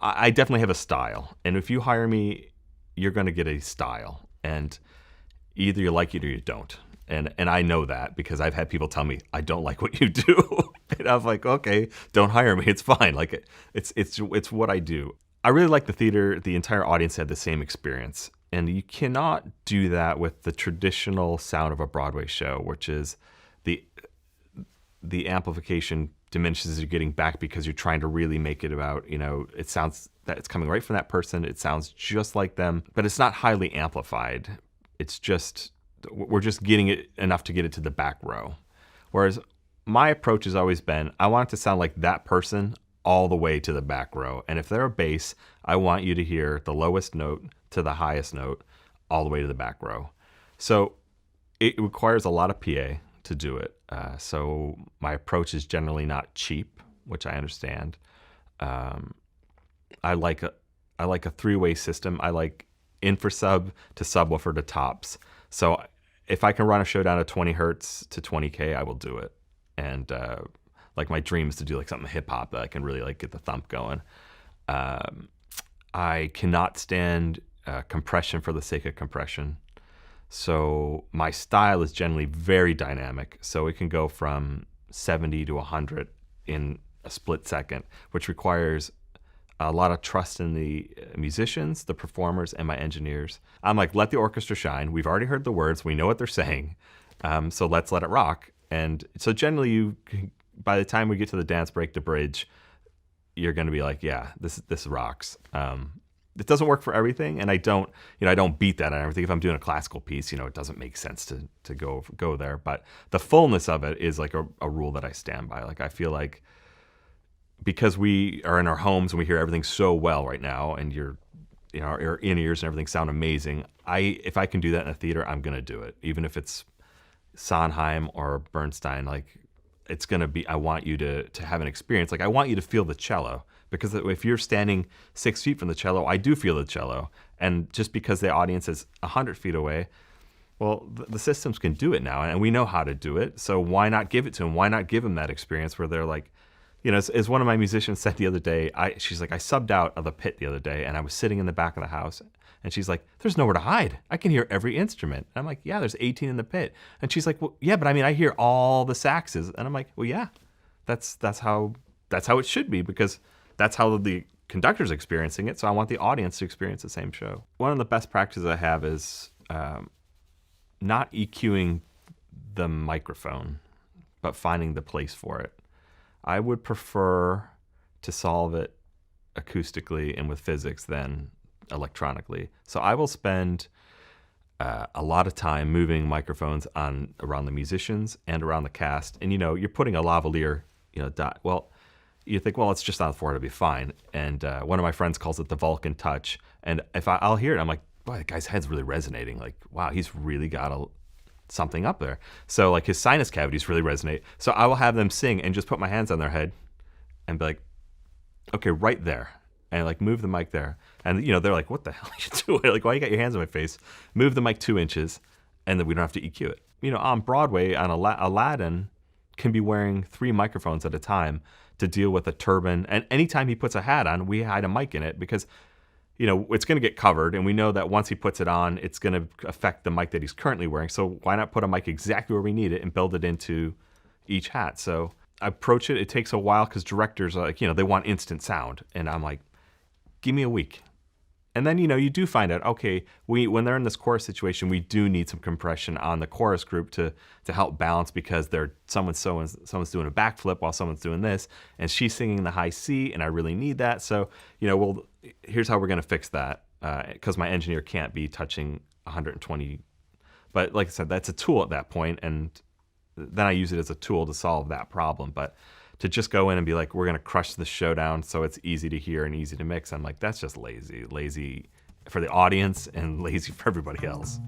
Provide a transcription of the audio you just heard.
I definitely have a style. And if you hire me, you're going to get a style. And either you like it or you don't. And I know that because I've had people tell me, I don't like what you do. And I was like, okay, don't hire me. It's fine. Like it's what I do. I really like the theater. The entire audience had the same experience. And you cannot do that with the traditional sound of a Broadway show, which is the amplification diminishes as you're getting back because you're trying to really make it about, it sounds that it's coming right from that person. It sounds just like them, but it's not highly amplified. We're just getting it enough to get it to the back row. Whereas my approach has always been, I want it to sound like that person all the way to the back row. And if they're a bass, I want you to hear the lowest note to the highest note all the way to the back row. So it requires a lot of PA to do it. So my approach is generally not cheap, which I understand. I like a three-way system. I like infrasub to subwoofer to tops. So if I can run a show down to 20 hertz to 20K, I will do it. And like my dream is to do like something hip hop that I can really like get the thump going. I cannot stand compression for the sake of compression. So my style is generally very dynamic. So it can go from 70 to 100 in a split second, which requires a lot of trust in the musicians, the performers, and my engineers. I'm like, let the orchestra shine. We've already heard the words. We know what they're saying. So let's let it rock. And so generally by the time we get to the dance break, the bridge, you're going to be like, yeah, this rocks. It doesn't work for everything, and I don't beat that on everything. If I'm doing a classical piece, it doesn't make sense to go there. But the fullness of it is like a rule that I stand by. Like I feel like because we are in our homes and we hear everything so well right now, and our in-ears and everything sound amazing. If I can do that in a theater, I'm gonna do it, even if it's Sondheim or Bernstein. Like it's gonna be. I want you to have an experience. Like I want you to feel the cello. Because if you're standing 6 feet from the cello, I do feel the cello. And just because the audience is 100 feet away, well, the systems can do it now, and we know how to do it. So why not give it to them? Why not give them that experience where they're like, as one of my musicians said the other day, she's like, I subbed out of the pit the other day, and I was sitting in the back of the house. And she's like, there's nowhere to hide. I can hear every instrument. And I'm like, yeah, there's 18 in the pit. And she's like, well, yeah, but I mean, I hear all the saxes. And I'm like, well, yeah, that's how it should be, because that's how the conductor's experiencing it, so I want the audience to experience the same show. One of the best practices I have is not EQing the microphone, but finding the place for it. I would prefer to solve it acoustically and with physics than electronically. So I will spend a lot of time moving microphones around the musicians and around the cast. And you're putting a lavalier, dot. Well, you think, well, it's just on the floor, it'll be fine. And one of my friends calls it the Vulcan touch. And if I'll hear it, I'm like, boy, that guy's head's really resonating. Like, wow, he's really got something up there. So like his sinus cavities really resonate. So I will have them sing and just put my hands on their head and be like, okay, right there. And like move the mic there. And they're like, what the hell are you doing? Like, why you got your hands on my face? Move the mic 2 inches, and then we don't have to EQ it. On Broadway, on Aladdin can be wearing 3 microphones at a time to deal with a turban. And anytime he puts a hat on, we hide a mic in it because, it's going to get covered. And we know that once he puts it on, it's going to affect the mic that he's currently wearing. So why not put a mic exactly where we need it and build it into each hat? So I approach it. It takes a while because directors are like, they want instant sound. And I'm like, give me a week. And then, you do find out, okay, when they're in this chorus situation, we do need some compression on the chorus group to help balance, because someone's doing a backflip while someone's doing this, and she's singing the high C, and I really need that. So, here's how we're going to fix that, because my engineer can't be touching 120. But like I said, that's a tool at that point, and then I use it as a tool to solve that problem. But to just go in and be like, we're going to crush the showdown so it's easy to hear and easy to mix, I'm like, that's just lazy for the audience and lazy for everybody else.